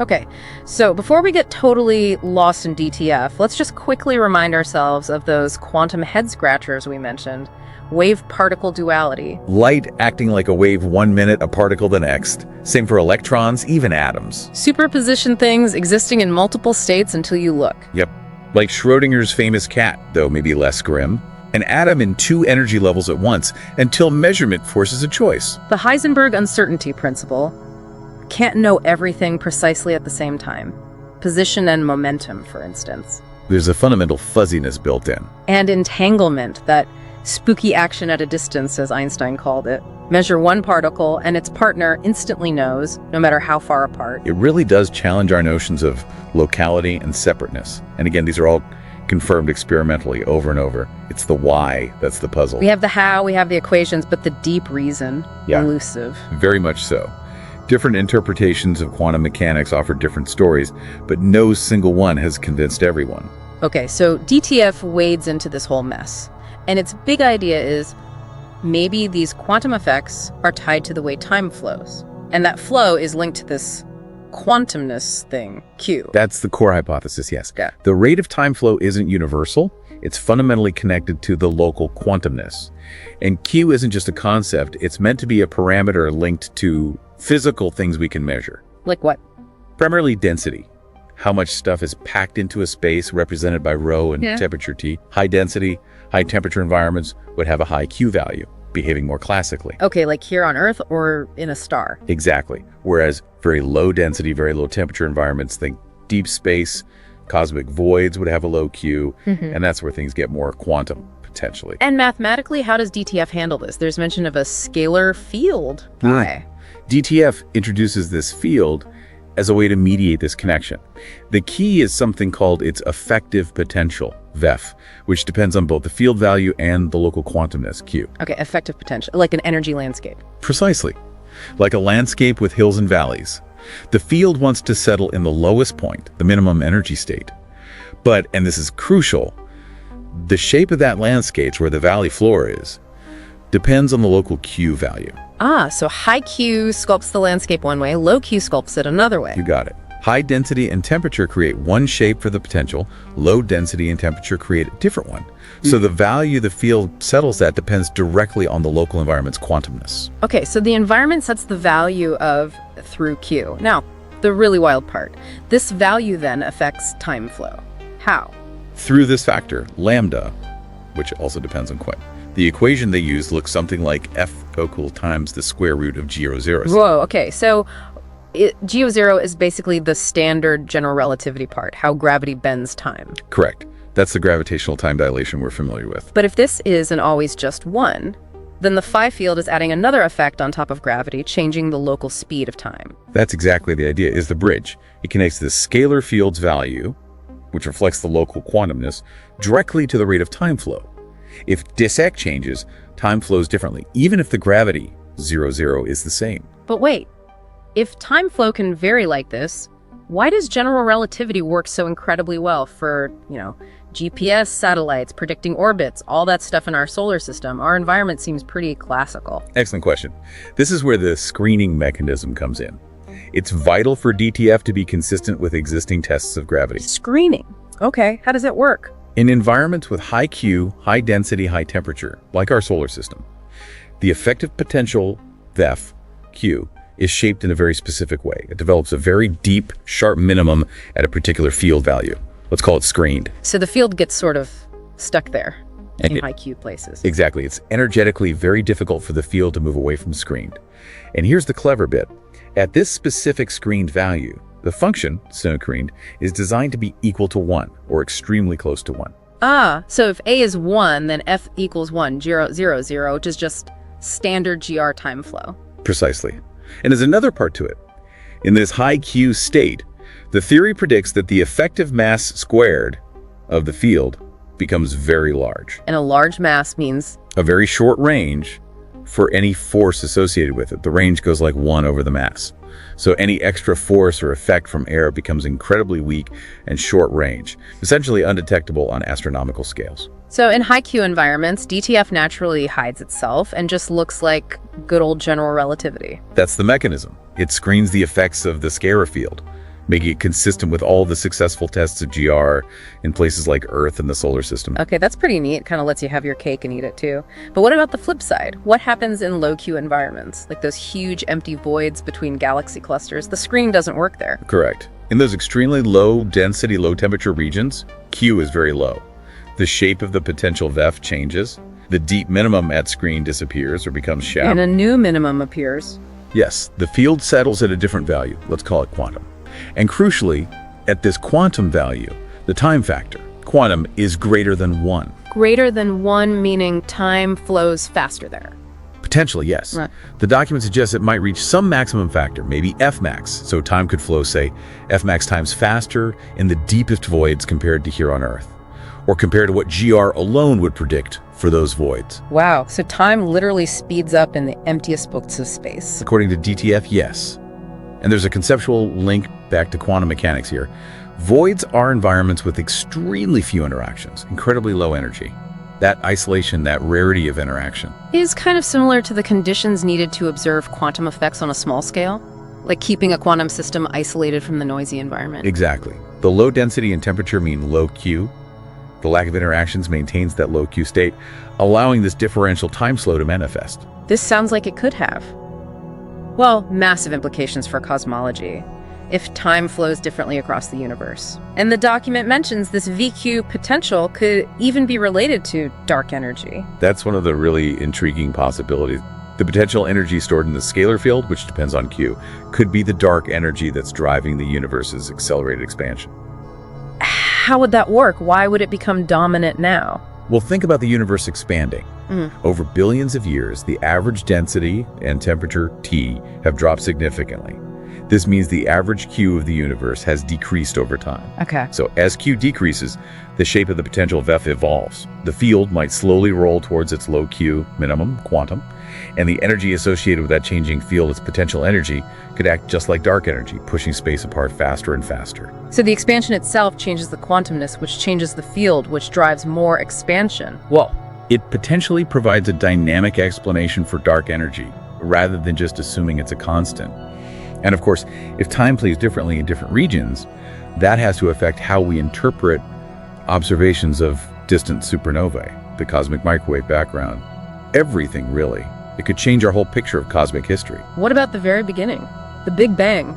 Okay, so before we get totally lost in DTF, let's just quickly remind ourselves of those quantum head-scratchers we mentioned. Wave-particle duality. Light acting like a wave 1 minute, a particle the next. Same for electrons, even atoms. Superposition things existing in multiple states until you look. Yep. Like Schrodinger's famous cat, though maybe less grim. An atom in 2 energy levels at once until measurement forces a choice. The Heisenberg uncertainty principle. Can't know everything precisely at the same time. Position and momentum, for instance. There's a fundamental fuzziness built in. And entanglement, that spooky action at a distance, as Einstein called it. Measure one particle and its partner instantly knows, no matter how far apart. It really does challenge our notions of locality and separateness. And again, these are all confirmed experimentally over and over. It's the why that's the puzzle. We have the how, we have the equations, but the deep reason, elusive. Very much so. Different interpretations of quantum mechanics offer different stories, but no single one has convinced everyone. Okay, so DTF wades into this whole mess. And its big idea is maybe these quantum effects are tied to the way time flows. And that flow is linked to this quantumness thing, Q. That's the core hypothesis, yes. Yeah. The rate of time flow isn't universal. It's fundamentally connected to the local quantumness. And Q isn't just a concept. It's meant to be a parameter linked to physical things we can measure. Like what? Primarily density. How much stuff is packed into a space represented by rho and temperature T. High density, high temperature environments would have a high Q value, behaving more classically. Okay, like here on Earth or in a star? Exactly. Whereas very low density, very low temperature environments, think deep space, cosmic voids would have a low Q, and that's where things get more quantum, potentially. And mathematically, how does DTF handle this? There's mention of a scalar field. Why? DTF introduces this field as a way to mediate this connection. The key is something called its effective potential, VEF, which depends on both the field value and the local quantumness, Q. Okay, effective potential, like an energy landscape. Precisely. Like a landscape with hills and valleys. The field wants to settle in the lowest point, the minimum energy state. But, and this is crucial, the shape of that landscape, where the valley floor is, depends on the local Q value. So high Q sculpts the landscape one way, low Q sculpts it another way. You got it. High density and temperature create one shape for the potential. Low density and temperature create a different one. So the value the field settles at depends directly on the local environment's quantumness. Okay, so the environment sets the value of through Q. Now, the really wild part. This value then affects time flow. How? Through this factor, lambda, which also depends on quant. The equation they use looks something like F equal times the square root of G zeros. Whoa, okay, so G zero is basically the standard general relativity part, how gravity bends time. Correct. That's the gravitational time dilation we're familiar with. But if this is an always just one, then the phi field is adding another effect on top of gravity, changing the local speed of time. That's exactly the idea, is the bridge. It connects the scalar field's value, which reflects the local quantumness, directly to the rate of time flow. If dissect changes, time flows differently, even if the gravity 0 is the same. But wait, if time flow can vary like this, why does general relativity work so incredibly well for, GPS satellites, predicting orbits, all that stuff in our solar system? Our environment seems pretty classical. Excellent question. This is where the screening mechanism comes in. It's vital for DTF to be consistent with existing tests of gravity. Screening? Okay, how does it work? In environments with high Q, high density, high temperature, like our solar system, the effective potential, VEF, Q, is shaped in a very specific way. It develops a very deep, sharp minimum at a particular field value. Let's call it screened. So the field gets sort of stuck there in high Q places. Exactly. It's energetically very difficult for the field to move away from screened. And here's the clever bit. At this specific screened value, the function, screened, is designed to be equal to 1 or extremely close to 1. So if A is 1, then F equals 1, 0, 0, 0, which is just standard GR time flow. Precisely. And there's another part to it. In this high Q state, the theory predicts that the effective mass squared of the field becomes very large. And a large mass means? A very short range for any force associated with it. The range goes like 1 over the mass. So any extra force or effect from air becomes incredibly weak and short range, essentially undetectable on astronomical scales. So in high Q environments, DTF naturally hides itself and just looks like good old general relativity. That's the mechanism. It screens the effects of the scalar field. making it consistent with all the successful tests of GR in places like Earth and the solar system. Okay, that's pretty neat. Kind of lets you have your cake and eat it too. But what about the flip side? What happens in low Q environments, like those huge empty voids between galaxy clusters? The screen doesn't work there. Correct. In those extremely low density, low temperature regions, Q is very low. The shape of the potential VEF changes. The deep minimum at screen disappears or becomes shallow. And a new minimum appears. Yes, the field settles at a different value. Let's call it quantum. And crucially, at this quantum value, the time factor, quantum, is greater than 1. Greater than 1 meaning time flows faster there. Potentially, yes. Right. The document suggests it might reach some maximum factor, maybe Fmax, so time could flow, say, Fmax times faster in the deepest voids compared to here on Earth, or compared to what GR alone would predict for those voids. Wow, so time literally speeds up in the emptiest books of space. According to DTF, yes. And there's a conceptual link back to quantum mechanics here. Voids are environments with extremely few interactions, incredibly low energy. That isolation, that rarity of interaction, Is kind of similar to the conditions needed to observe quantum effects on a small scale, like keeping a quantum system isolated from the noisy environment. Exactly. The low density and temperature mean low Q. The lack of interactions maintains that low Q state, allowing this differential time slow to manifest. This sounds like it could have, well, massive implications for cosmology, if time flows differently across the universe. And the document mentions this VQ potential could even be related to dark energy. That's one of the really intriguing possibilities. The potential energy stored in the scalar field, which depends on Q, could be the dark energy that's driving the universe's accelerated expansion. How would that work? Why would it become dominant now? Well, think about the universe expanding. Over billions of years, the average density and temperature T have dropped significantly. This means the average Q of the universe has decreased over time. Okay. So as Q decreases, the shape of the potential VEF evolves. The field might slowly roll towards its low Q minimum, quantum, and the energy associated with that changing field, its potential energy, could act just like dark energy, pushing space apart faster and faster. So the expansion itself changes the quantumness, which changes the field, which drives more expansion. Well, it potentially provides a dynamic explanation for dark energy, rather than just assuming it's a constant. And of course, if time plays differently in different regions, that has to affect how we interpret observations of distant supernovae, the cosmic microwave background. Everything, really. It could change our whole picture of cosmic history. What about the very beginning? The Big Bang?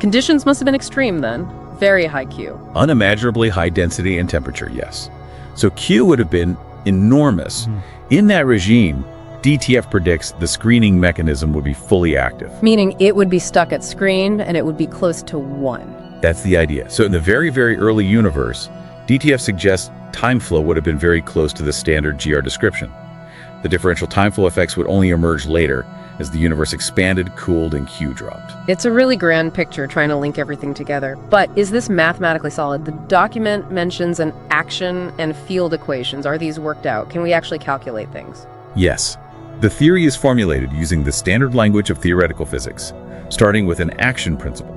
Conditions must have been extreme then. Very high Q. Unimaginably high density and temperature, yes. So Q would have been enormous. In that regime, DTF predicts the screening mechanism would be fully active. Meaning it would be stuck at screen and it would be close to 1. That's the idea. So in the very, very early universe, DTF suggests time flow would have been very close to the standard GR description. The differential time flow effects would only emerge later as the universe expanded, cooled, and Q dropped. It's a really grand picture trying to link everything together. But is this mathematically solid? The document mentions an action and field equations. Are these worked out? Can we actually calculate things? Yes. The theory is formulated using the standard language of theoretical physics, starting with an action principle.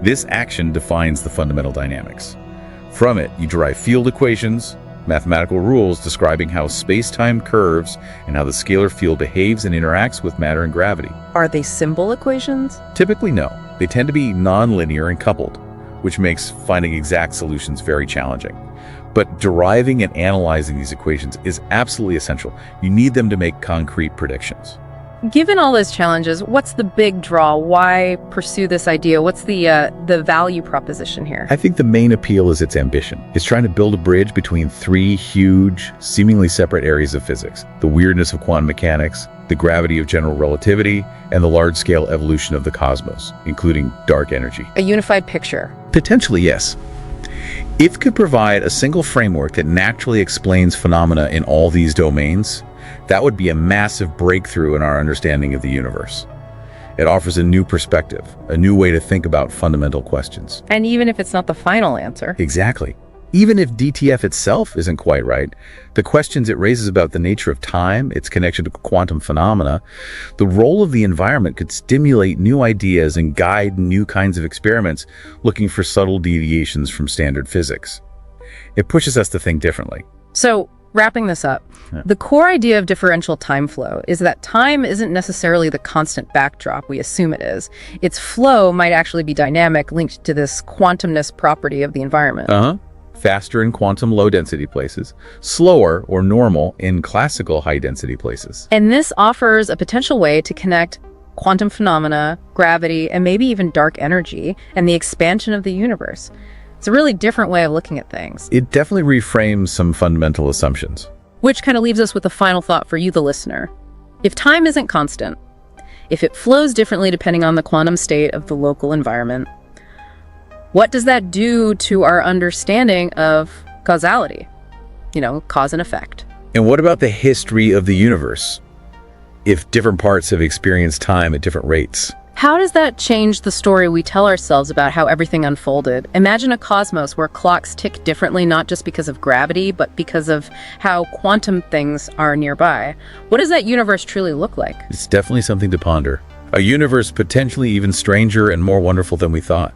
This action defines the fundamental dynamics. From it, you derive field equations, mathematical rules describing how space-time curves and how the scalar field behaves and interacts with matter and gravity. Are they symbol equations? Typically, no. They tend to be nonlinear and coupled, which makes finding exact solutions very challenging. But deriving and analyzing these equations is absolutely essential. You need them to make concrete predictions. Given all those challenges, what's the big draw? Why pursue this idea? What's the value proposition here? I think the main appeal is its ambition. It's trying to build a bridge between three huge, seemingly separate areas of physics: the weirdness of quantum mechanics, the gravity of general relativity, and the large-scale evolution of the cosmos, including dark energy. A unified picture. Potentially, yes. If it could provide a single framework that naturally explains phenomena in all these domains, that would be a massive breakthrough in our understanding of the universe. It offers a new perspective, a new way to think about fundamental questions. And even if it's not the final answer. Exactly. Even if DTF itself isn't quite right, the questions it raises about the nature of time, its connection to quantum phenomena, the role of the environment could stimulate new ideas and guide new kinds of experiments looking for subtle deviations from standard physics. It pushes us to think differently. So, Wrapping this up, the core idea of differential time flow is that time isn't necessarily the constant backdrop we assume it is. Its flow might actually be dynamic, linked to this quantumness property of the environment. Faster in quantum low-density places, slower or normal in classical high-density places. And this offers a potential way to connect quantum phenomena, gravity, and maybe even dark energy, and the expansion of the universe. It's a really different way of looking at things. It definitely reframes some fundamental assumptions. Which kind of leaves us with a final thought for you, the listener. If time isn't constant, if it flows differently depending on the quantum state of the local environment, what does that do to our understanding of causality? Cause and effect. And what about the history of the universe? If different parts have experienced time at different rates? How does that change the story we tell ourselves about how everything unfolded? Imagine a cosmos where clocks tick differently, not just because of gravity, but because of how quantum things are nearby. What does that universe truly look like? It's definitely something to ponder. A universe potentially even stranger and more wonderful than we thought.